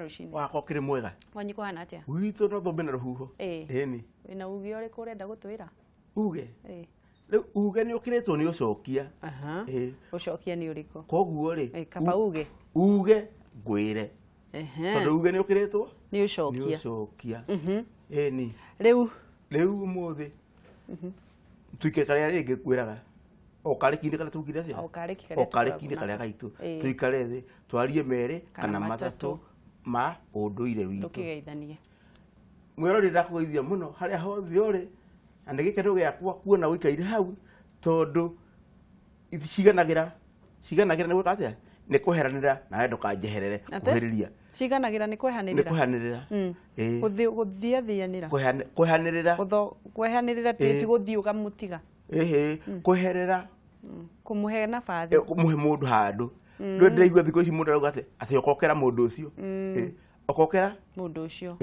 rucini. Wako kire mwega. Wanyi kuhana atia? Witũ no thombe na rũhuho. Ĩni. Wĩna uge ũrĩkũ ũrenda gũtwĩra? Uge. Rĩu uge nĩ ũkĩrĩtwo nĩ ũcokia. Ũcokia nĩ ũrĩkũ? Koguo rĩ. Kaba uge. Uge ngwĩre. Tondũ uge nĩ ũkĩrĩtwo? Nĩ ũcokia. Nĩ ũcokia. Ĩni. Rĩu ũmũthĩ. Tuike karĩa rĩngĩ kwĩraga. Okarĩki-inĩ karĩa tũkire cia. Okarĩki-inĩ karĩa gaitũ. Tuikare thĩ twarie merĩ kana matatũ ma ũndũire witũ. Tũkĩgeithanie. Mwĩrori ndakũgeithia mũno harĩa hothe ũrĩ. Na nĩ gĩkeno gĩakwa kuona ũikaire hau tondũ ciganagĩra nĩ gwĩka atĩa? Nĩ kweheranĩra nawe ndũkanjeherere kuhĩrĩria. Ciganagĩra nĩ kwehanĩrĩra. Nĩ kwehanĩrĩra. Gũthiathianĩra. Kwehanĩrĩra. Kwehanĩrĩra ti gũthiĩ ũkamũtiga. Kweherera. Kũmũhe nabathi. Kũmũhe mũndũ handũ. Rĩu ndĩraigua thikũ ici mũndũ arauga atĩ ũkokera mũndũ ũcio. Ũkokera mũndũ ũcio.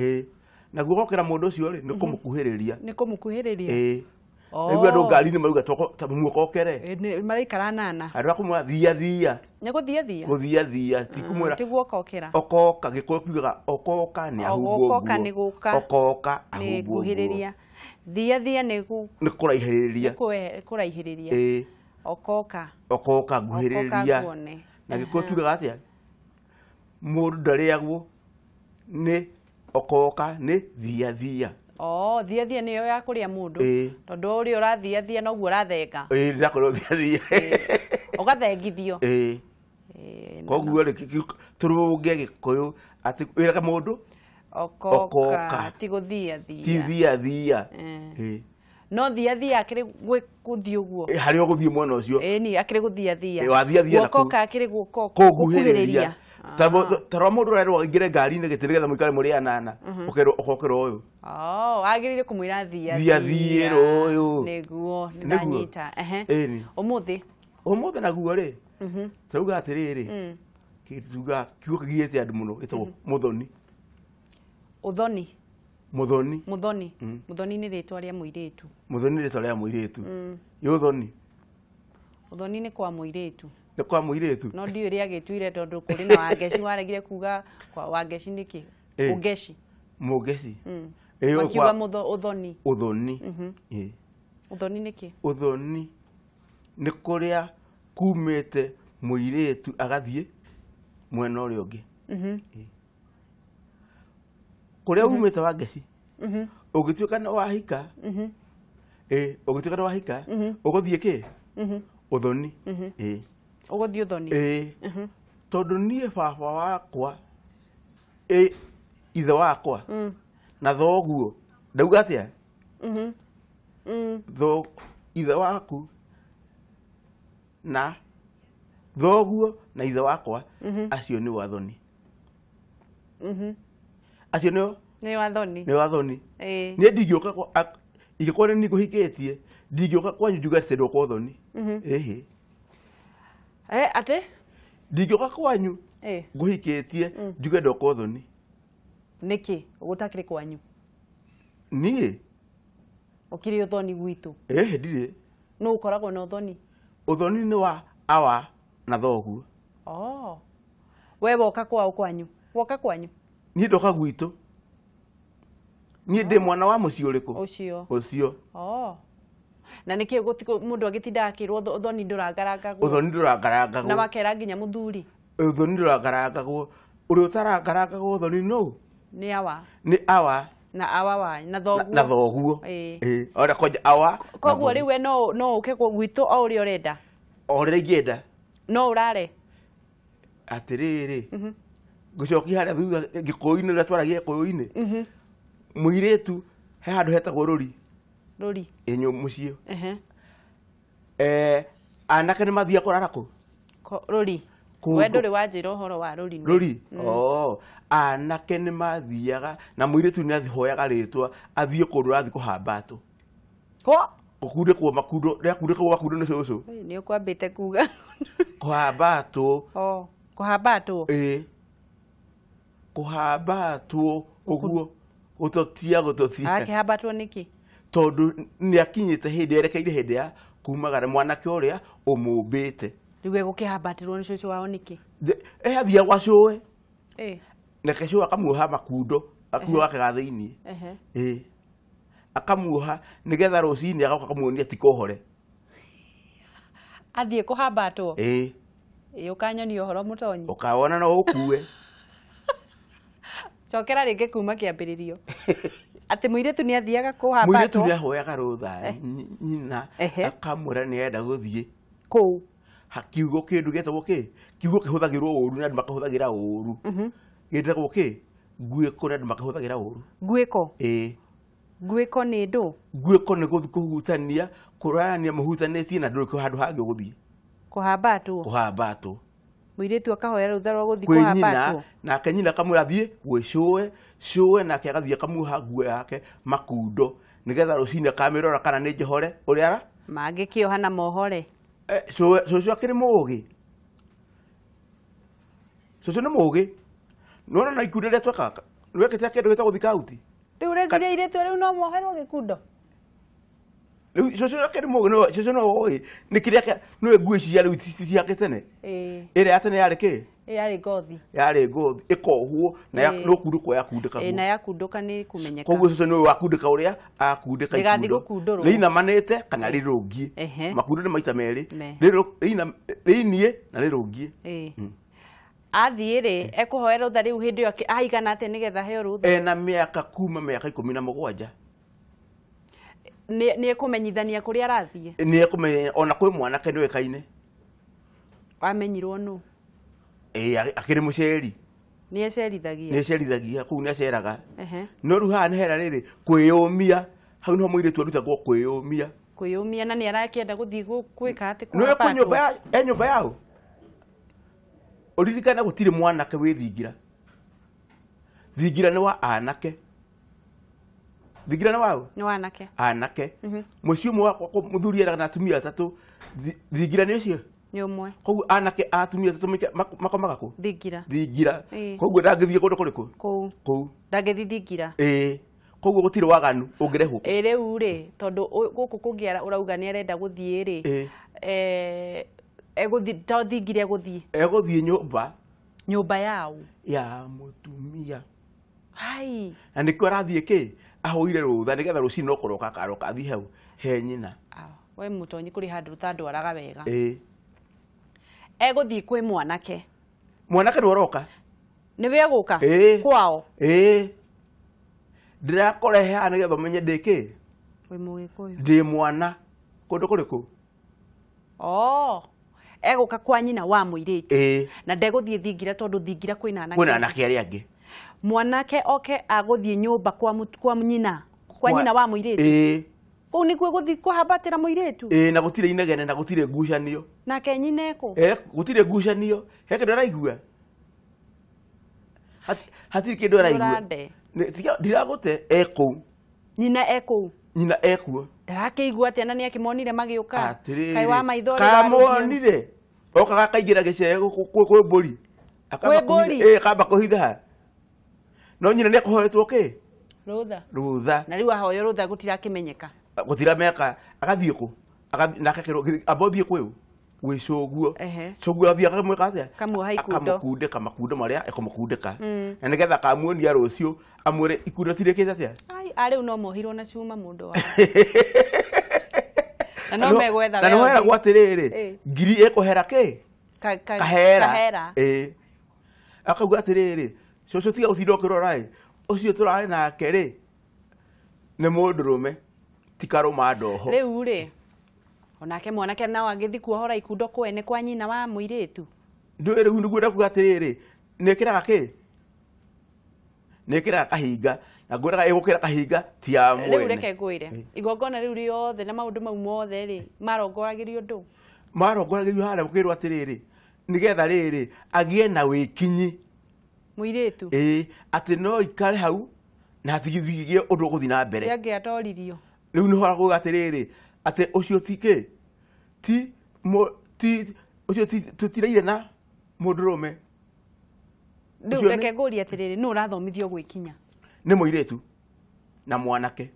Naguo ũkokera mũndũ ũcio rĩ nĩ kũmũkuhĩrĩria. Nĩ kũmũkuhĩrĩria. Nĩguo andũ ngari-inĩ marauga mũkokere. Maraikara nana. Andũ akumwa thia. Nĩ gũthiathia. Gũthiathia ti kumwĩra. Tiguo ũkokera. Okoka gĩkũyũ kiugaga okoka nĩ ahumbwo nguo. Okoka nĩ gũka. Okoka ahumbwo nguo. Nĩ nguhĩrĩria. Thiathia nĩ kũraihĩrĩria. Kũraihĩrĩria. Okoka nguhĩrĩria. Na gĩkũyũ kiugaga atĩa? Mũndũ ndarĩagwo nĩ okoka nĩ thiathia. Thiathia nĩyo ya kũrĩa mũndũ. Tondũ ũrĩa ũrathiathia noguo ũrathenga. Ndakorwo thiathia. Ũgathengithio. Koguo rĩ tũrũnge gĩkũyũ atĩ wĩraga mũndũ okoka ti gũthiathia. Ti thiathia. No thiathia akĩrĩ gũthiĩ ũguo. Harĩa ũgũthiĩ mwena ũcio. Nĩ akĩrĩ gũthiathia. Wathiathia na guokoka akĩrĩ gũkuhĩrĩria. Tarwa mũndũ ũrerwo aingĩre ngari-inĩ gĩtĩ nĩgetha mũikare mũrĩ anana ũkokera ũyũ. Agĩrĩire kũmwĩra thiathia ũyũ. Nĩguo nĩndanyita. Ũmũthĩ naguo rĩ tũrauga atĩrĩrĩ kiugo kĩgiĩte andũ mũno gĩtagwo mũthoni. Ũthoni. Mũthoni. Mũthoni nĩ rĩtwa rĩa mũirĩtu. Mũthoni nĩ rĩtwa rĩa mũirĩtu. Ũthoni. Ũthoni nĩ kwa mũirĩtu. Nĩ kwa mũirĩtu. No ndiũĩ rĩagĩtuire tondũ kũrĩ na Wangeci waregire kuga kwa Wangeci nĩkĩ? Mũngeci. Mũngeci. Wakiuga ũthoni. Ũthoni. Ũthoni nĩkĩ? Ũthoni nĩ kũrĩa kumĩte mũirĩtu agathiĩ mwena ũrĩa ũngĩ. Kũrĩa umĩte Wangeci ũngĩtuĩka nĩ wahika ũngĩtuĩka nĩ wahika ũgũthiĩ kĩ? Ũthoni. Ũgũthiĩ ũthoni. Tondũ niĩ baba wakwa ithe wakwa na thoguo ndauga atĩa? Ithe waku na thoguo na ithe wakwa acio nĩ wathoni. Acio nĩ wathoni. Niĩ ndingĩũka ingĩkorwo nĩ ngũhikĩtie ndingĩũka kwanyu njuge atĩ ndũka ũthoni. Atĩ? Ndingĩũka kwanyu ngũhikĩtie njuge ndoka ũthoni. Nĩkĩ gũtakĩrĩ kwanyu? Niĩ ũkĩrĩ ũthoni gwitũ. Ndirĩ. Nũ ũkoragwo na ũthoni? Ũthoni nĩ wa awa na thoguo. We woka kwao kwanyu? Woka kwanyu? Niĩ ndoka gwitũ. Niĩ ndĩ mwana wa mũciĩ ũrĩkũ? Ũcio. Na nĩkĩ mũndũ agĩtinda akĩrwo ũthoni ndũrangarangagwo? Ũthoni ndũrangarangagwo. Na makera nginya mũthuri? Ũthoni ndũrangarangagwo. Ũrĩa ũtarangarangagwo ũthoni nũ? Nĩ awa. Nĩ awa. Na awa wa na thoguo. Na thoguo. Ona koja awa. Koguo rĩu we no ũke gwitũ o ũrĩa ũrenda? O rĩrĩa ingĩenda. No ũrare? Atĩrĩrĩ. Ngũcokia harĩa thutha gĩkũyũ-inĩ rĩrĩa twaragia gĩkũyũ-inĩ. Mũirĩtu he handũ hetagwo rũri. Rũri. Mũciĩ. Anake nĩ mathiaga kũrara kũ? Rũri. We ndũrĩ wanjĩra ũhoro wa rũri. Rũri. Anake nĩ mathiaga na mũirĩtu nĩ athihoyaga rĩtwa athiĩ kũndũ rathiĩ kũhamba atũ. Gũkundĩkwo makundo rĩrĩa kundĩkwo makundo nĩ cũcũ. Nĩ ũkwambĩte kuga. Kũhamba atũ. Kũhamba atũ? Kũhamba atũ ũguo gũtotia. Akĩhamba atũ nĩkĩ? Tondũ nĩ akinyĩte hĩndĩ erekeire hĩndĩ ya kumagara mwanake ũrĩa ũmũmbĩte. Rĩu egũkĩhambatĩrwo nĩ cũcũ wao nĩkĩ? Athiaga gwa cũwe. Nake cua akamuoha makundo akuoha kĩgathĩ-inĩ akamuoha nĩgetha rũcinĩ agoka akamuonia ti kohore athiĩ kũhambatwo ũkanyonia ũhoro mũtonyi ũkawona no ũkue cokera rĩngĩ kuma kĩambĩrĩrio atĩ mũirĩtu nĩ athiaga kũhambatwo mũirĩtu nĩ ahoyaga rũtha nyina akamwĩra nĩ enda gũthiĩ kũu kiugo kĩndũ gĩtagwo kĩ kiugo kĩhũthagĩrwo ũru na andũ makahũthagĩra ũru gĩtagwo kĩ nguĩko na andũ makahũthagĩra ũru nguĩko nguĩko nĩ ndũ nguĩko nĩ gũthiĩ kũhutania kũrania mũhutanĩtie na ndũrĩ handũ hangĩ ũgũthiĩ kũhambatwo mũirĩtu akahoya rũtha rwa gũthiĩ kũhambatwo nake nyina akamwĩra thiĩ gwĩcũe nake agathiĩ akamuoha nguo yake makundo nĩgetha rũcinĩ akamĩrora kana nĩ njohore ũrĩa ara mangĩkĩoha na mohore cũcũ akĩrĩ mũũgĩ cũcũ nĩ mũũgĩ nona na ikundi rĩrĩa twekaga nĩwekĩte kĩndũ gĩtagwo thikauti rĩu rĩciria irĩtu rĩu no moherwo gĩkundo rĩu cũcũ akĩrĩ mũũgĩ cũcũ no ũĩ nĩ kĩrĩa nĩwe nguo ici cia rĩu ti ciake tene ĩrĩa ya tene yarĩ kĩ yarĩ ngothi ĩkohwo na no kundũkwo yakundĩka na yakundũka nĩ kũmenyeka koguo cũcũ nĩwe wakundĩka ũrĩa akundĩka ikundo rĩinamanĩte kana rĩrũngie makundo nĩ maita merĩ rĩinie na rĩrũngie athiĩ rĩ ekũhoya rũtha rĩu hĩndĩ ĩyo aigana atĩ nĩgetha heo rũtha ena mĩaka kuma mĩaka 17 nĩ ekũmenyithania kũrĩa arathiĩ nĩ ekũmenya ona kwĩ mwanake nĩ wekaine wamenyirwo nũ akĩrĩ mũceri nĩ acerithagia kũu nĩ aceraga no rĩu haha nĩ hera rĩrĩ kwĩyũmia hau nĩho mũirĩtu arutagwo kwĩyũmia na nĩ arakĩenda gũthiĩ gwĩka atĩ nĩwe nyũmba yao ũririkane gũtirĩ mwanake wĩ thingira nĩ wa anake thingira nĩ wao nĩ anake mũciĩ ũmwe mũthuri eraga na atumia atatũ thingira nĩ ũcio nĩ ũmwe koguo anake atumia atatũ makomaga kũ thingira koguo ndangĩthiĩ kũndũ kũrĩkũ kũu ndangĩthiĩ thingira koguo gũtirĩ waganu ũngĩrehwo rĩu rĩ tondũ gũkũ kũngĩ ũrauga nĩ arenda gũthiĩ rĩ thingira egũthiĩ nyũmba yao ya mũtumia na nĩkĩo arathiĩ kĩ ahoire rũtha nĩgetha rũcinĩ okorwo akaroka athiĩ hau he nyina we mũtonyi kũrĩ handũ ũtandwaraga wega egũthiĩ kwĩ mwanake nĩ ũroka nĩwe egũka kwao ndĩrakũrehe haha nĩgetha ũmenye ndĩ kĩ ndĩ mwana kũndũ kũrĩkũ egũka kwa nyina wa mũirĩtu na ndegũthiĩ thingira tondũ thingira kwĩna anake arĩa angĩ mwanake oke agũthiĩ nyũmba kwa nyina wa mũirĩtu kũu nĩkuo gũthiĩ kũhambatĩra mũirĩtu na gũtirĩ inegene na gũtirĩ ngucanio nake nyina ekũ gũtirĩ ngucanio he kĩndũ araigua hatirĩ kĩndũ araigua ndiragũte ekũu nyina ekuo ndarakĩigua atĩ na nĩ akĩmonire magĩũka kaĩ wa maitho kamonire okaga kaingĩra gĩcegũ kwĩ mbũri akamba kũhitha no nyina nĩ akũhoetwo kĩ rũtha na rĩu ahoyo rũtha gũtirakĩmenyeka gũtirameka agathiĩ kũ nake amba ũthiĩ kwĩ gwĩcũguo cũguo athiaga kamwĩka atĩa akamũkundĩka makundo marĩa ekũmũkundĩka na nĩgetha akamuonia rũciũ amwĩre ikundo tirĩkĩte atĩa rĩu no mohirwo na cuma mũndũ wa na no megwetha na nĩhoeragwo atĩrĩrĩ ngiri ĩkũhera kĩ kahera akauga atĩrĩrĩ cũcũ tiga gũtinda ũkĩrora ũcio tũrarĩ nake rĩ nĩ mũndũrũme ti karũma ndoho rĩu rĩ onake mwanake nao agĩthiĩ kuohora ikundo kwene kwa nyina wa mũirĩtu ndũĩ rĩu nĩguo ndakuga atĩrĩrĩ nĩkĩraga kĩ nĩkĩraga kahinga na ngwĩraga ĩgũkĩra kahinga ti ya mwene rĩu reke ngwĩre igongona rĩu rĩothe na maũndũ mau mothe rĩ marongoragĩrio ndũ marongoragĩrio harĩa gũkĩrwo atĩrĩrĩ nĩgetha rĩrĩ agĩe na wĩkinyi mũirĩtu atĩ no ikare hau na hatigithie ũndũ ũgũthiĩ na mbere angĩatoririo rĩu nĩho arakuga atĩrĩrĩ atĩ ũcio ti kĩ ũcio tũtiraire na mũndũrũme rĩu reke ngũrie atĩrĩrĩ nũ ũrathomithio gwĩkinya nĩ mũirĩtu na mwanake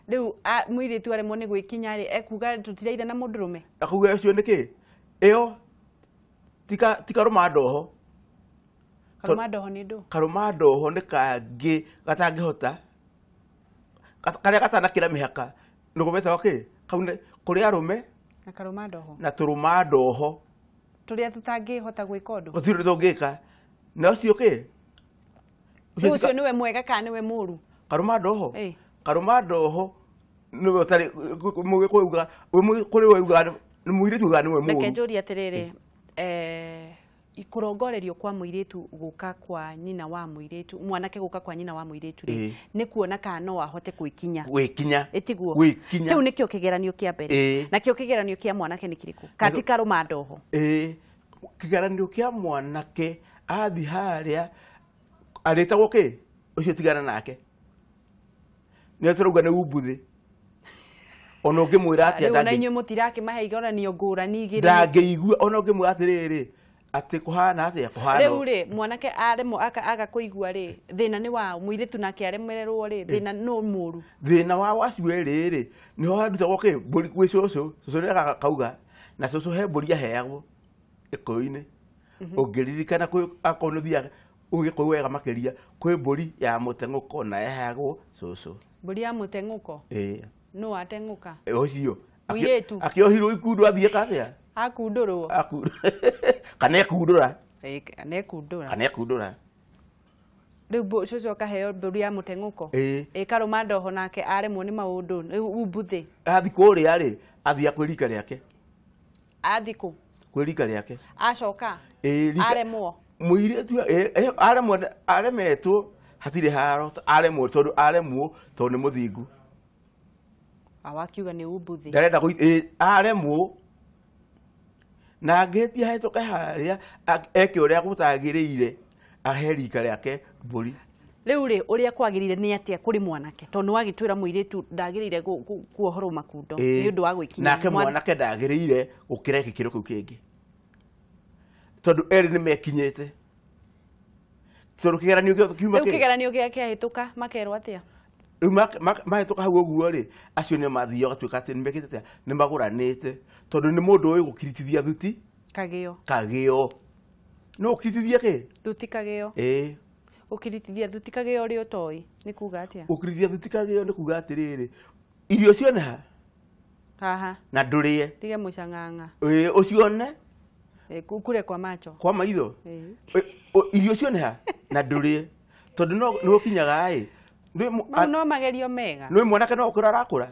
rĩu mũirĩtu aremwo nĩ gwĩkinya rĩ ekuga tũtiraire na mũndũrũme akuga ũcio nĩ kĩ ĩyo ti karũma ndoho Karumandoho nĩ ndũ. Karumandoho nĩ kangĩ gatangĩhota karĩa gatanakĩra mĩhaka nĩguo metagwo kĩ kau nĩ kũrĩ arũme Na karumandoho. na tũrũmandoho Tũrĩa tũtangĩhota gwĩka ũndũ. gũtirĩ ũndũ tũngĩka na ũcio kĩ Ũcio nĩwe mwega kana nĩwe mũũru? Karumandoho Ĩĩ. Karumandoho nĩwe ũtarĩ kũuga kũrĩ wauga nĩ mũirĩtu uga nĩwe mũũru. Reke njũrie atĩrĩrĩ, kũrongorerio kwa mũirĩtu gũka kwa nyina wa mũirĩtu, mwanake gũka kwa nyina wa mũirĩtu rĩ, nĩ kuona kana no ahote gwĩkinya. Ĩtiguo. Kĩu nĩkĩo kĩgeranio kĩa mbere. Na kĩo kĩgeranio kĩa mwanake nĩ kĩrĩkũ? Katika Karumandoho. Kĩgeranio kĩa mwanake athi harĩa arĩtagwo kĩ ũcio tigana nake. Nĩ tũrauga nĩ umbuthĩ. Ona ũngĩmwĩra atĩa Rĩu ona inyuĩ mũtirakĩmahe igeranio ngũrani igĩrĩ. Ndangĩigua ona ũngĩmwĩra atĩrĩrĩ atĩ kũhana atĩa kũhana. Rĩu rĩ mwanake aremwo aga kũigua rĩ, thĩna nĩ wa mũirĩtu nake aremererwo rĩ, thĩna no mũũru. Thĩna wa acio erĩ rĩ nĩho handutagwo kĩ mbũri gwĩ cũcũ nĩ kauga na cũcũ he mbũri aheagwo gĩkũyũ-inĩ. Ũngĩririkana akorwo nĩ ũthiaga ũgĩkũyũ wega makĩria kwĩ mbũri ya mũteng'ũko na yaheagwo cũcũ. Mbũri ya mũteng'ũko? Nũ ateng'ũka? Ũcio mũirĩtu akĩohirwo ikundo athiĩka atĩa? Akundũrwo. Kana ekundũra? Kana ekundũra. Rĩu cũcũ akaheo mbũri ya mũteng'ũko? Karumandoho nake aremwo nĩ maũndũ umbuthĩ. Athi kũrĩa rĩ athia kwĩ rika rĩake. Athi kũ? Kwĩ rika rĩake. Acoka aremwo. Mũirĩtu aremetwo hatirĩ haro aremwo tondũ nĩ mũthingu. Awakiuga nĩ umbuthĩ. Ndarenda aremwo na angĩtia hetũke harĩa eke ũrĩa gũtagĩrĩire ahe rika rĩake mbũri. Rĩu rĩ ũrĩa kwagĩrĩire nĩ atĩa kũrĩ mwanake tondũ wagĩtwĩra mũirĩtu ndagĩrĩire kuohorwo makundo nĩ ũndũ wa gwĩkinya. Nake mwanake ndagĩrĩire gũkĩra gĩkĩro kĩu kĩngĩ tondũ erĩ nĩ mekinyĩte. Tondũ kĩgeranio gĩakĩhĩtũka makerwo atĩa? Rĩu mahĩtũka hau ũguo rĩ acio nĩ mathiĩ gatuĩka atĩ nĩ mekĩte atĩa nĩ magũranĩte tondũ nĩ mũndũ ũĩ gũkiritithia thuti kagĩo. No ũkiritithia kĩ? Thuti kagĩo. Ũkiritithia thuti kagĩo ũrĩa ũtoĩ nĩ kuga atĩa? Ũkiritithia thuti kagĩo nĩ kuga atĩrĩrĩ irio cione haha na ndũrĩe. Tige mũcang'ang'a. Ũcione kure kwa macho kwa maitho. Irio cione na ndũrĩe tondũ no ũkinyaga ĩ no magerio mega. Nĩ mwanake no ũkũra arakũra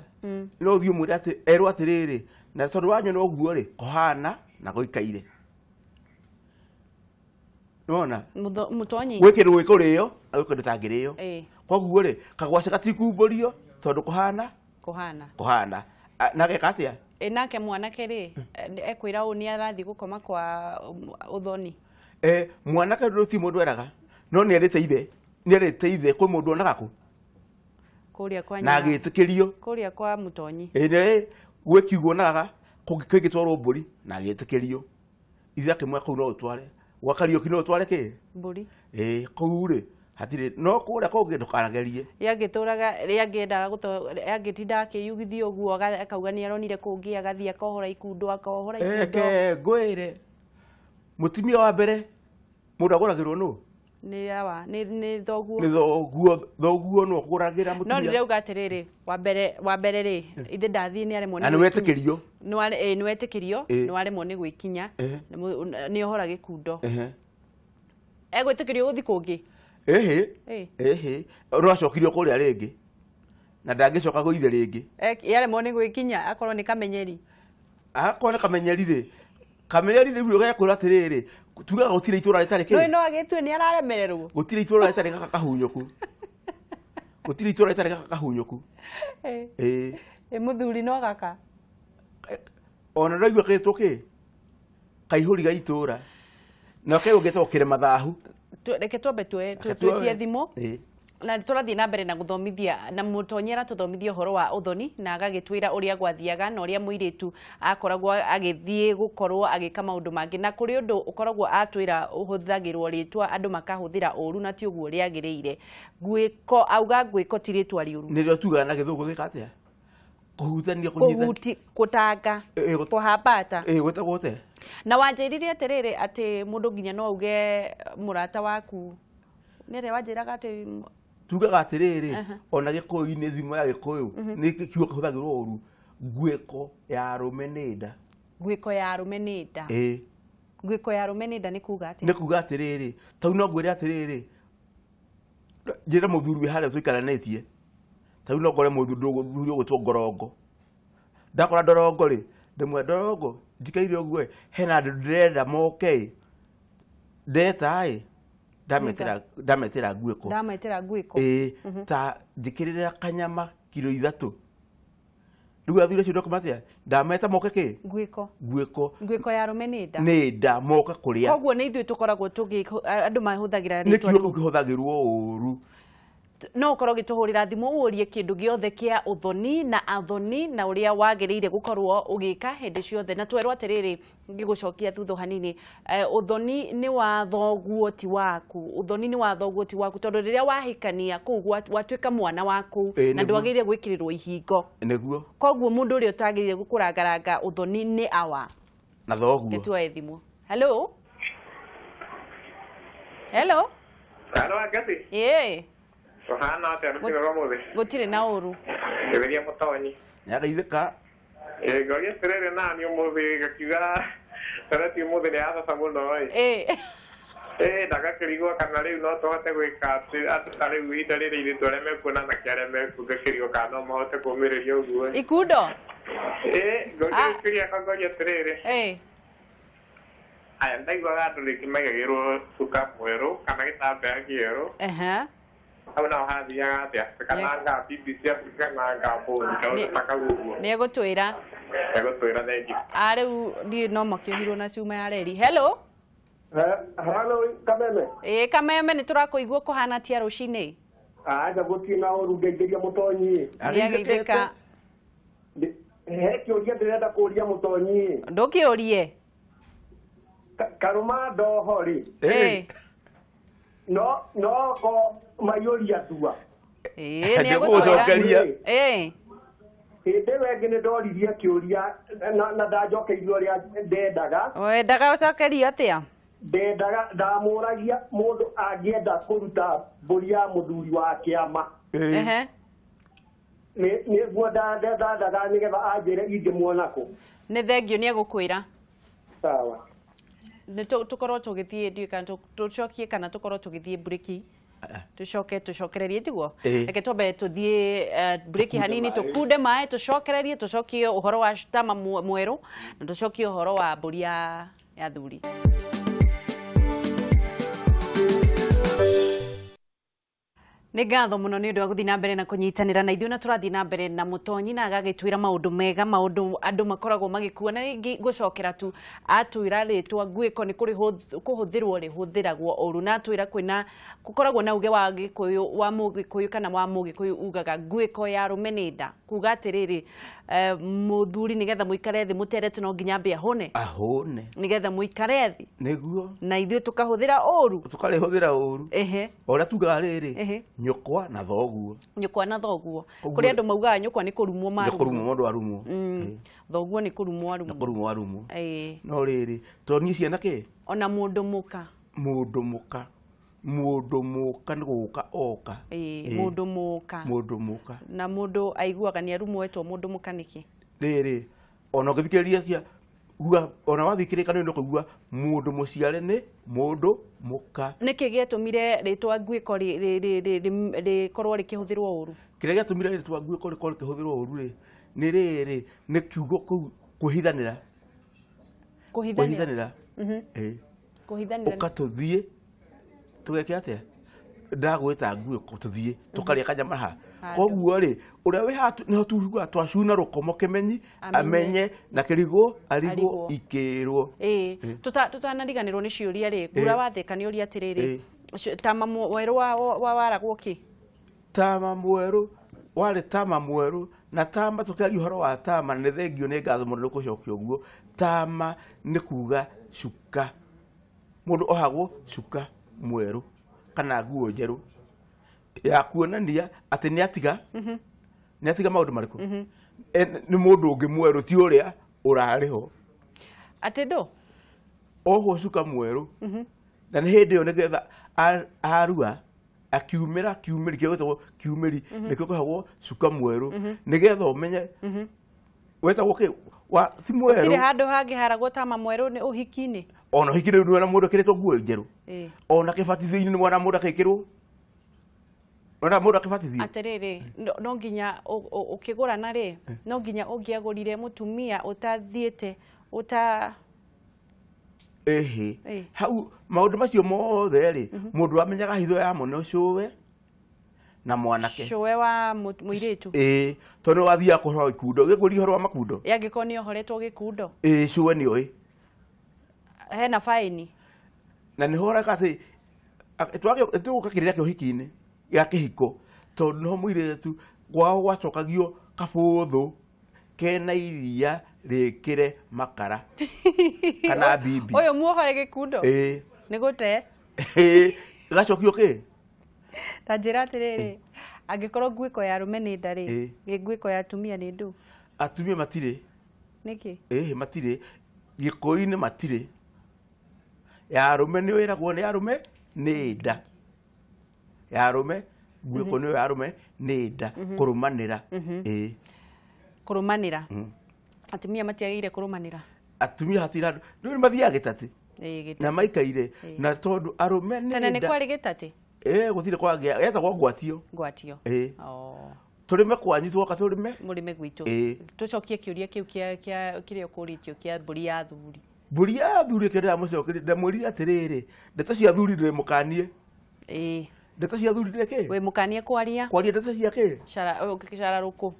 no ũthiĩ ũmwĩre atĩ erwo atĩrĩrĩ na tondũ wanyona ũguo rĩ kũhana na gũikaire. Nona mũtonyi gwĩ kĩndũ gwĩkũrĩo na gwĩ kĩndũ tangĩrĩo. Koguo rĩ kagwacĩ gatikumbũrio tondũ kũhana na geka atĩa? Nake mwanake rĩ ekwĩra ũũ nĩ arathiĩ gũkoma kwa ũthoni. Mwanake ndũrĩ ti mũndũ eraga no nĩ erĩte ithe kwĩ mũndũ onaga kũ kũrĩa kwa na agĩtĩkĩrio kũrĩa kwa mũtonyi. Gwĩ kiugo naga kũngĩtwarwo mbũri na agĩtĩkĩrio ithe akĩmwĩra kũu no ũtware gwa Kariũki no ũtware kĩ mbũri. Kũu rĩ hatirĩ no kũrĩa kũngĩ ndũkanageriĩ. Yagĩtũraga yagĩtinda akĩyugithia ũguo akauga nĩ aronire kũngĩ agathiĩ akohora ikundo ngwĩre mũtumia wa mbere mũndũ agũragĩrwo nũ? Nĩ thoguo. Thoguo no ũgũragĩra mũtumia. No ndirauga atĩrĩrĩ wa mbere rĩ ithe ndathiĩ nĩ aremwo nĩ wetĩkĩrio. Nĩ wetĩkĩrio nĩ waremwo nĩ gwĩkinya nĩ ohora gĩkundo. Egwĩtĩkĩrio gũthiĩ kũngĩ? No acokirio kũrĩa rĩngĩ na ndangĩcoka gũithe rĩngĩ. Yaremwo nĩ gwĩkinya akorwo nĩ kamenyeri. Akorwo nĩ kamenyeri rĩ rĩu ũgekũra atĩrĩrĩ tugaga gũtirĩ itũra rĩtarĩ kĩ? No agĩtue nĩ araremererwo. Gũtirĩ itũra rĩtarĩ gaka kahunyũku. Gũtirĩ itũra rĩtarĩ gaka kahunyũku. Mũthuri no gaka. Ona ndaigua ketwo kĩ? Kaihũri ga itũra. Na kĩu gĩtagwo kĩrĩmathahu. Reke twambe twetie thimũ na tũrathiĩ na mbere na gũthomithia na mũtonyi aratũthomithia ũhoro wa ũthoni na agagĩtwĩra ũrĩa gwathiaga na ũrĩa mũirĩtu akoragwo agĩthiĩ gũkorwo agĩka maũndũ mangĩ na kũrĩ ũndũ ũkoragwo atwĩra ũhũthagĩrwo rĩtwa andũ makahũthĩra ũru na ti ũguo rĩagĩrĩire. Gwĩko auga gwĩko ti rĩtwa rĩũru. Nĩrĩo tugaga na gĩthũngũ gĩka atĩa? Kũhutania kũnyitana. Kũtanga. Kũhambata. Gwĩtagwo atĩa? Na wanjirire atiriri ati mundu nginya no uge murata waku nere wanjiraga ati tugaga atiriri ona gikuyu-ini thimu ya gikuyu ni kiugo kihuthagirwo uru ngwiko ya rumenida ngwiko ya rumenida ngwiko ya rumenida ni kuga ati ni kuga atiriri tau no ngwire atiriri njira muthuri haria tuikaranetie tau no ngore muthuri ugutwo ngorongo ndakora ndorongo ri ndimwe ndorongo njikaire uguo hena andu ndirenda moke ndeta ndametera ngwiko ta njikirira kanyama kilo 3 riu athire cio ndokomatia ndameta moke ki ngwiko ya rumenida ni nda moka kuria koguo ni ithui tukoragwo tugi andu mahuthagira ritwa ni kiugo kihuthagirwo uru no ukorwo gituhurira thimu urie kindu giothe kia uthoni na athoni na uria wagiriire gukorwo ugika hindi ciothe na twerwo atiriri ngigucokia thutho hanini uthoni ni wa thoguo ti waku uthoni ni wa thoguo ti waku tondu riria wahikania kuu watuika mwana waku na ndwagirire gwikirirwo ihingo niguo koguo mundu uria utagirire gukurangaranga uthoni ni awa na thoguo getwa thimu hello hello Agati Sohana ate aruti ro muthe gutire na uru eberia mutonyi nyageithika goria terere nani umuthi gakiga tarati umuthi ni asa muno daga kirigwo kana riu no tohote gwika atari wita riri twareme kuna na kiareme kugakirigwo kana mo hote kumiriria uguo ikundo goria kiria kagoria terere aya ndaigwa andu rikimagagirwo suka mweru kana gitambea kieru Auna hathia atia kananga BBC Africa na ngambo ndakauguo ni egutwira thengi ariu ndi no makihirwo na cuma ya reri hello Kameme Kameme ni turakuigua kuhana tia rucini aja gutina uru ngegeria mutonyi arigeithika he kiuria ndirenda kuria mutonyi ndukiurie karuma ndohori no ko mayuria tua ni egutwira inde wengi ni ndoririe kiuria na ndajokeirio ria ndendaga wendaga ucokerio atia ndendaga ndamuragia mundu angienda kuruta mburi ya muthuri wa kiama niguo ndendaga nigetha anjire ingĩmuona kũ nĩ thengio nĩ egũkwĩra sawa nĩ tũkorwo tũgĩthiĩ ndiũ kana tũcokie kana tũkorwo tũgĩthiĩ breaki tucokererie tiguo reke twambe tũthiĩ breaki hanini tũkunde maĩ tũcokererie tũcokie ũhoro wa Tama mwerũ na tũcokie ũhoro wa mbũri ya thuri nĩ ngatho mũno nĩ ũndũ wa gũthiĩ na mbere na kũnyitanĩra na ithuĩ na tũrathiĩ na mbere na Mũtonyi na agagĩtwĩra maũndũ mega maũndũ andũ makoragwo magĩkua na rĩngĩ gũcokera tu atwĩra rĩtwa ngwĩko nĩ kũhũthĩrwo rĩhũthĩragwo ũru na atwĩra kwĩna gũkoragwo na uge wa Gĩkũyũ wa Mũgĩkũyũ kana wa Mũgĩkũyũ ugaga ngwĩko ya rũmenenda kuga atĩrĩrĩ mũthuri nĩgetha mũikare thĩ mũterete no nginya ambe ahũne nĩgetha mũikare thĩ nĩguo na ithuĩ tũkahũthĩra ũru tũkarĩhũthĩra ũru ũrĩa tugaga rĩrĩ nyũkwa na thoguo kũrĩ andũ maugaga nyũkwa nĩ kũrumwo mũndũ arumwo thoguo nĩ kũrumwo arumwo no rĩrĩ tondũ niĩ ciana kĩ ona mũndũ mũka nĩ gũka oka mũndũ mũka na mũndũ aiguaga nĩ arumwo etwo mũndũ mũka nĩkĩ rĩrĩ ona ũngĩthikĩrĩria cia uga ona wathikĩrĩka nĩ ũkũigua mũndũ mũciare nĩ mũndũ mũka nĩkĩ gĩatũmire rĩtwa ngwĩko rĩkorwo rĩkĩhũthĩrwo ũru kĩrĩa gĩatũmire rĩtwa ngwĩko rĩkorwo rĩkĩhũthĩrwo ũru rĩ nĩ rĩrĩ nĩ kiugo kũu kũhithanĩra ũkatũthiĩ tũgeke atĩa ndagwĩta ngwĩko tũthiĩ tũkarĩa kanyama haha koguo rĩ ũrĩa wĩ haha nĩho tuuga twacuna rũkomo kĩmenyi amenye na kĩrigwo arigwo ikĩrwo tũtanariganĩrwo nĩ ciũria rĩ ngura wathĩka nĩ ũria atĩrĩrĩ Tama mwerũ waragwo kĩ Tama mwerũ warĩ Tama mwerũ na Tama tũkĩaria ũhoro wa Tama nĩ thengio nĩ ngatho mũno gũcokia ũguo Tama nĩ kuga cuka mũndũ ohagwo cuka mwerũ kana nguo njerũ ya kuonania atĩ nĩ atiga maũndũ marĩkũ nĩ mũndũ ũngĩ mwerũ ti ũrĩa ũrarĩ ho atĩ ndũ oho cuka mweru na nä hä ndä ä yo nä getha arua akiumä kä gwätagwo kiumä ri nä kä o kå hagwo cuka mweru nä getha å menye wetagwo kä ti mweru tirä handå hangä haragwo tama mweru nä å hiki-inä ona å hiki nä mwana må ndå akä rä two nguo njerå ona kä batithio-inä nä mwana må ndå akä kä rwo ona må ndå akä batithio atiriri no nginya ukigurana ri no nginya ungiagurire mutumia utathiete uta hau maundu macio mothe ri mundu amenyaga hitho ya mono cuwe na mwanake cuwe wa muiritu tondu wathia kuhoro ikundo gikuri horo wa makundo yangiko ni ohoretwo gikundo cuwe ni oi hena faini na ni hora kati tuguka kirira kio hiki-ini ya kihiko tondu no muiritu gwao gwacokagio kabuthu kena iria rikire makara kana bibi oyo muohore gikundo ni gute gacokio ki ta njira atiriri angikorwo nguiko ya rume ni ndari nguiko ya atumia ni ndu atumia matire niki matire giko-ini matire ya rume ni wiragwo ni arume ni nda ya rume nguiko ni ya rume ni nda kurumanira kurumanira atumia matiagire kurumanira atumia hatira ndu mathiaga gitati na maikaire na tondu arume ni nda ni kwari gitati gutire kwagia yetagwo ngwatio turime kwanyu twoka turime murime gwitu tucokie kiuria kiu kia kirio kuritio kia mburi ya thuri kenda mucokerie ndamwirire atiriri ndeto cia thuri ndire mukanie ndeto cia thuri ndire ki we mukanie kwaria ndeto cia ki cara ruku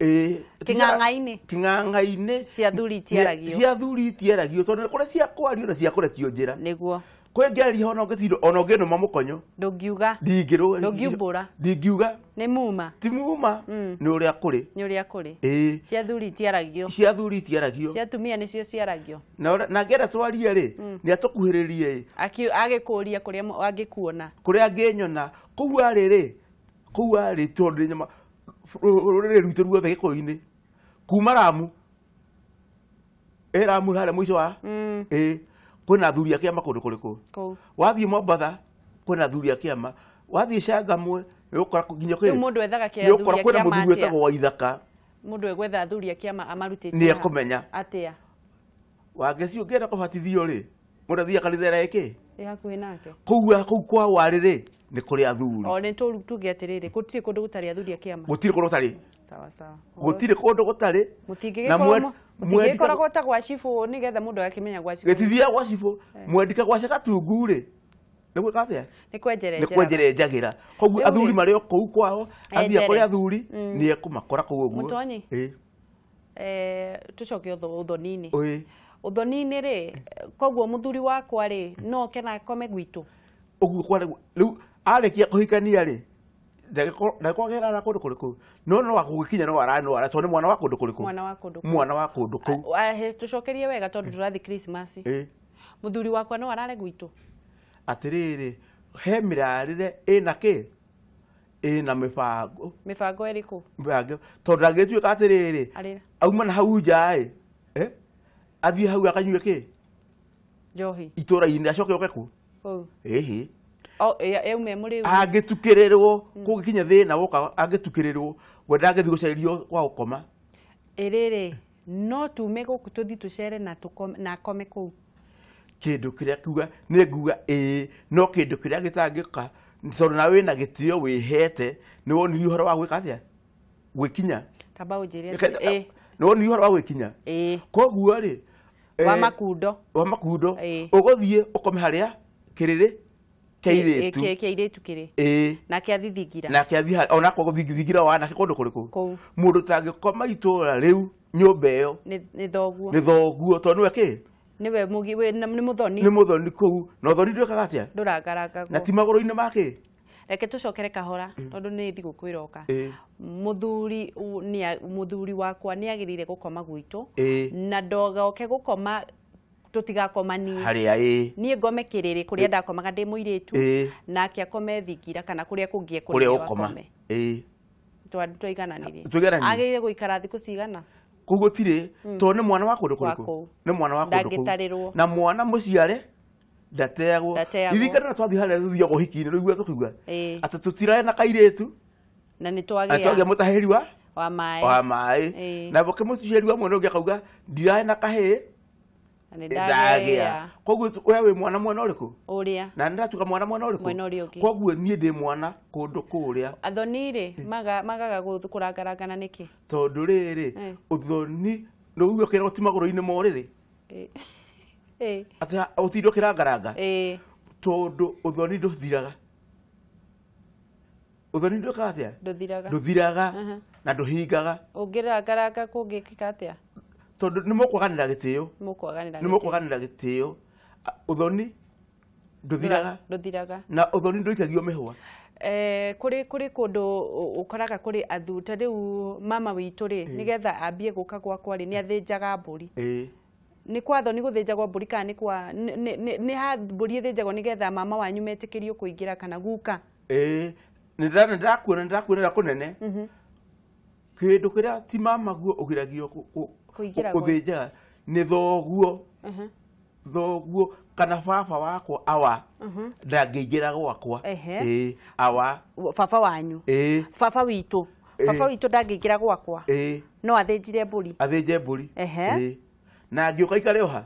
king'ang'a-ini cia thuri itiaragio tondu kuria cia kwario na cia kurekio njira niguo kwe ngeri hono ngetindo ono ngeno mamukonyo ndungiuga ndingirwo ndungiumbura ndingiuga ni muma ti muma ni uria kuri cia thuri itiaragio cia tumia nicio ciaragio na ngenda twarie ri ni atukuhiririe agikuria kuria angikuona kuria anginyona kuu ari tondu nyama rurire rwitu ruothe giko-ini kuma Ramu Ramu haria mwico wa kwina thuri akiama kundu kuriku wathie Mombatha kwina thuri akiama wathie Changamwe ukora nginya kwi mundu ethaga kia thuri akiama kwina muthuri wetagwo wa ithaka mundu egwetha thuri akiama amarutite ni akumenya atia wangeci ungienda kubatithio ri mundu athia kanitha iki hakuhi nake kuu kwa wariri ni kuri athuri o ni tuge atiriri gutire kundu gutari athuri akiama gutire kundu gutari sawa gutire kundu gutari mutingikoragwo ta gwa cibu ni getha mundu akimenya gwa cibu getithia gwa cibu mwendika gwa Gatungu ri niguo katia ni kwenjere njagira koguo athuri mari o kou kwao athia kuri athuri ni ekumakora kou uguo mutonyi tucoke uthoni-ini uthoni-ini ri koguo muthuri wakwa ri no kena kome gwitu uguo kware riu arekia kuhikania ri ndakogera na kundu kuriku no wakugikinya no ara tondu mwana wa kundu kuriku mwana wa kundu kou tucokerie wega tondu turathi Christmas muthuri wakwa no arare gwitu atiriri he mirarire ina ki ina mibango eriku tondu angituika atiriri auma na hau nja athie hau akanyue ki njohi itura-ini acoke oke ku eume muri angitukirirwo kugikinya thina woka angitukirirwo we ndangithi gucairio kwa ukoma iriri no tume guku tuthi tucere na akome kuu kindu kiria kuga ni nguga no kindu kiria gitangika tondu na wina gitio wihete ni wonire uhoro wa gwika atia gwikinya tamba unjirie ni wonire uhoro wa gwikinya koguo ri wa makundo uguthie ukome haria kiriri kiiritu kiri na kia thithingira na kia thia ona kwa thithingira wana kundu kuriku mundu tangikoma itura riu nyumba iyo ni thoguo tondu eki niwe mugi ni muthoni kou no thoni ndwikaga atia nduragaranga na ti maguru-ini make reke tucokere kahora tondu ni thiguku iroka muthuri wakwa ni agirire gukoma gwitu na ndogoke gukoma tutigakomanie haria nie ngome kiriri kuria ndakomaga ndi muiritu nake akome thingira kana kuria kungie kuria ukoma twaigananirie agire guikara thiku cigana koguo tire tondu ni mwana wa kundu kuriku ni mwana wa kundu ndangitarirwo na mwana muciare ndategwo irikana twathi haria thuthia gohiki-inĩ rĩu igwe tũkiuga atĩ tũtirae na kairĩtu na nĩ twagĩa mũtahĩri wa maĩ na boke mũciari wa mwana ũngĩ akauga ndirae na kahĩĩ ndagĩa koguo we wĩ mwana mwena ũrĩkũ ũrĩa na ndatuka mwana mwena ũrĩkũ koguo niĩ ndĩ mwana kũndũ kũrĩa athoni rĩ magaga kũrangarangana nĩkĩ tondũ rĩrĩ ũthoni nĩ ũigua kĩrĩa ti magũrũ-inĩ morĩrĩ atĩ ũtinde ũkĩrangaranga tondũ ũthoni ndũthiraga ũthoni ndũkaga atĩa ndũthiraga na ndũhingaga ũngĩrangaranga kũngĩkĩka atĩa tondũ nĩ mũkwaganĩra gĩtĩo nĩ mũkwaganĩra gĩtĩo ũthoni ndũthiraga na ũthoni ndũikagio mĩhũa kũrĩ kũndũ ũkoraga kũrĩ athu ta rĩu mama witũ rĩ nĩgetha ambie gũka gwakwa rĩ nĩ athĩnjaga mbũri nĩ kwa thoni gũthĩnjagwo mbũri kana nĩ ha mbũri ĩthĩnjagwo nĩgetha mama wanyu metĩkĩrio kũingĩra kana guka nĩndakuonera kũnene kĩndũ kĩrĩa ti mama guo ũgiragio gũthĩnjaga nĩ thoguo kana baba wakwa awa ndangĩingĩra gwakwa awa baba wanyu baba witũ ndangĩingĩra gwakwa no athĩnjire mbũri na ngĩũka ikare oha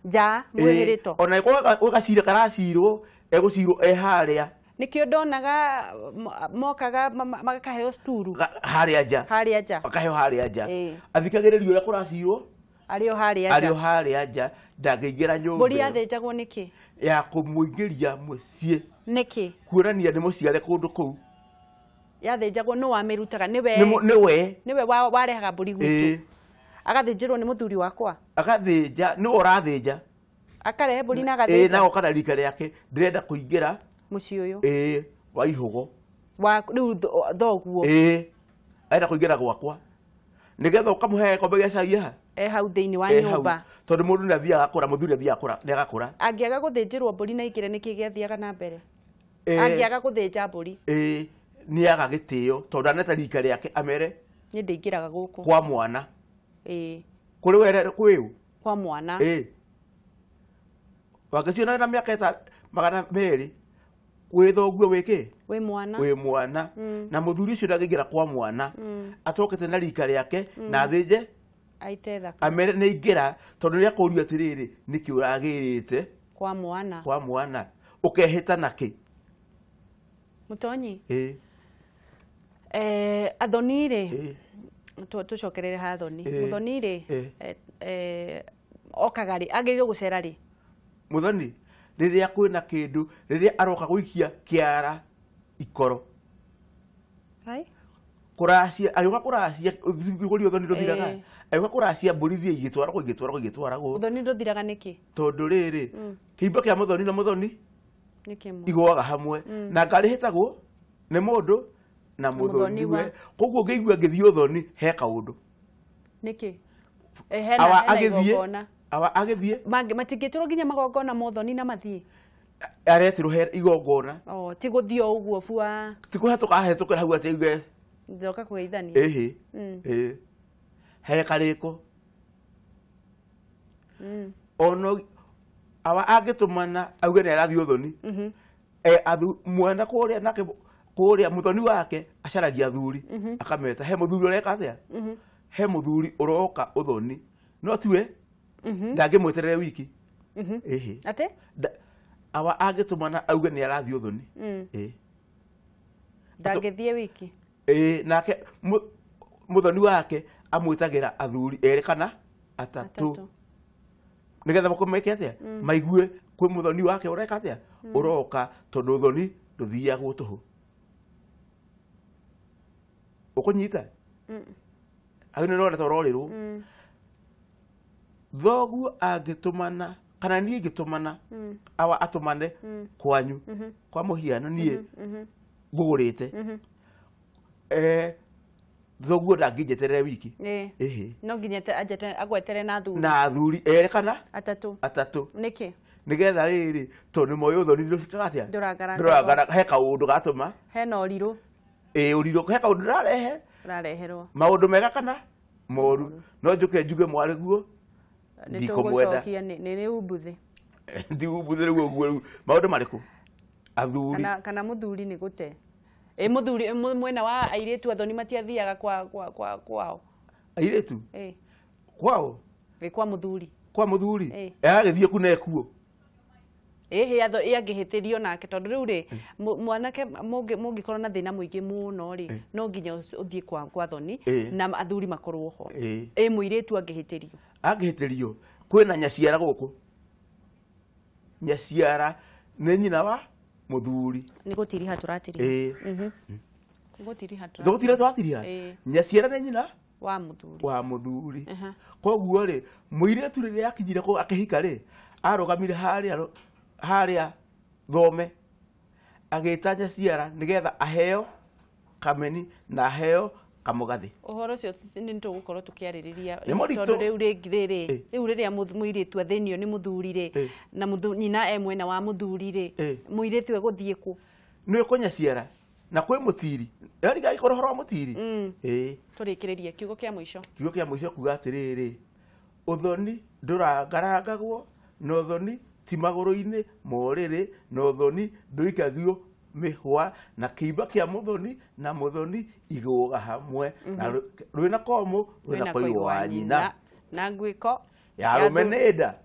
nja mwĩhĩrĩto ona gwĩgacira karacirwo egũcirwo harĩa nikio ndonaga mokaga magakaheo sturu harĩa nja akaheo harĩa nja athikagĩrĩrio ũrĩa kũracirwo arĩo harĩa nja ndangĩingĩra nyũmba mbũri yathĩnjagwo nĩkĩ ya kũmũingĩria mũciĩ nĩkĩ kuonania nĩ mũciare kũndũ kũu yathĩnjagwo nĩ wamĩrutaga nĩwe warehaga mbũri gwitũ agathĩnjĩrwo nĩ mũthuri wakwa agathĩnja nĩwe ũrathĩnja akarehe mbũri na agathĩnja nao kana rika rĩake ndĩrenda kũingĩra mũciĩ ũyũ wa ihũgũ rĩu thoguo arenda kũingĩra gwakwa nĩgetha ũkamũhe gĩkombe gĩa cai ha hau thĩinĩ wa nyũmba tondũ mũndũ nĩ athiaga agakũra mũthuri athiaga agakũra angĩaga gũthĩnjĩrwo mbũri na ingĩre nĩkĩ gĩathiaga na mbere angĩaga gũthĩnja mbũri nĩaga gĩtĩo tondũ aneta rika rĩake amere nĩ ndĩingĩraga gũkũ kwa mwana kũrĩ were kwĩu kwa mwana wangĩciona na mĩaka 200 wĩ thoguo wĩkĩ wĩ mwana na mũthuri ũcio ndangĩingĩra kwa mwana atokete na rika rĩake na thĩnje amere nĩ ingĩra tondũ nĩ akũrio atĩrĩrĩ nĩkĩ ũragĩrĩte kwa mwana ũkehĩta nakĩ mũtonyi athoni rĩ tũcokerere ha athoni mũthoni rĩ okaga rĩ agĩrĩirwo gũcera rĩ mũthoni rĩrĩa kwĩna kĩndũ rĩrĩa aroka gũikia kĩara ikoro kũracia agĩũka kũracia gũri ũthoni ndũthiraga agĩũka kũracia mbũri thie igĩtwaragwo ũthoni ndũthiraga nĩkĩ tondũ rĩrĩ kĩimbo kĩa mũthoni na mũthoni igũaga hamwe na ngarĩ hĩtagwo nĩ mũndũ na mũthoni we koguo ngĩigua ngĩthiĩ ũthoni he kaũndũ nĩkĩ agĩthiĩ matingĩtũrwo nginya magongona mũthoni na mathiĩ aretirwo igongona ti gũthiĩ o ũguo bua ti kũhetũka ahetũkĩra hau atĩ uge ndoka kũgeithania he karĩko ono awa angĩtũmana auge nĩ arathiĩ ũthoni mwana kũrĩa nake kũrĩa mũthoni wake acaragia athuri akameta he mũthuri ũreka atĩa he mũthuri ũroka ũthoni no tiwe ndangĩmweterere wiki atĩ awa angĩtũmana auge nĩ arathiĩ ũthoni ndangĩthiĩ wiki nake mũthoni wake amwĩtagĩra athuri erĩ kana atatũ nĩgetha makomeke atĩa maigue kwĩ mũthoni wake ũreka atĩa ũroka tondũ ũthoni ndũthiagwo tũhũ ũkũnyita au nĩ rwenda tũrorĩrwo thoguo angĩtũmana kana niĩ ngĩtũmana awa atũmane kwanyu kwa mũhiano niĩ ngũgũrĩte thoguo ndangĩnjeterere wiki no nginya agwetere na athuri erĩ kana atatũ nĩkĩ nĩgetha rĩrĩ tondũ moĩ ũthoni ndũcikaga atĩa ndũrangara he kaũndũ gatũma hena ũrirũ ũrirũ he kaũndũ ũrareherwo maũndũ mega kana moru no njũke njuge mwarĩ guo ndikũmwenda nĩ umbuthĩ Ndiumbuthere guo maundu mariku athuri kana muthuri ni gute muthuri mwena wa airetu athoni matiathiaga kwao airetu kwao kwa muthuri agithie kunekuo angihitirio nake tondu riu ri mwanake mungikorwo na thina muingi muno ri no nginya uthie kwa thoni na athuri makorwo ho muiretu angihitirio kwina nyaciara guku nyaciara ni nyina wa muthuri ni gutiriha turatiriha gutiriha turatiriha nyaciara ni nyina wa muthuri koguo ri muiretu riria akinyire ko akihika ri arugamire haria thome agita nyaciara nigetha aheo kameni na aheo kamugathi uhoro cio ni tugukorwo tukiaririria tondu riu riria muiretu athenio ni muthuri ri na nyina mwena wa muthuri ri muiretu eguthie ku ni ko nyaciara na kwi mutiri yari gai korwo horo mutiri turikiririe kiugo kia muico kuga atiriri uthoni ndurangarangagwo na uthoni ti maguru-ini moriri na uthoni nduikagio mihwa na kiimba kia muthoni na muthoni iguga hamwe na rwina komu rwina koiwa nyina na ngwiko ya rumenenda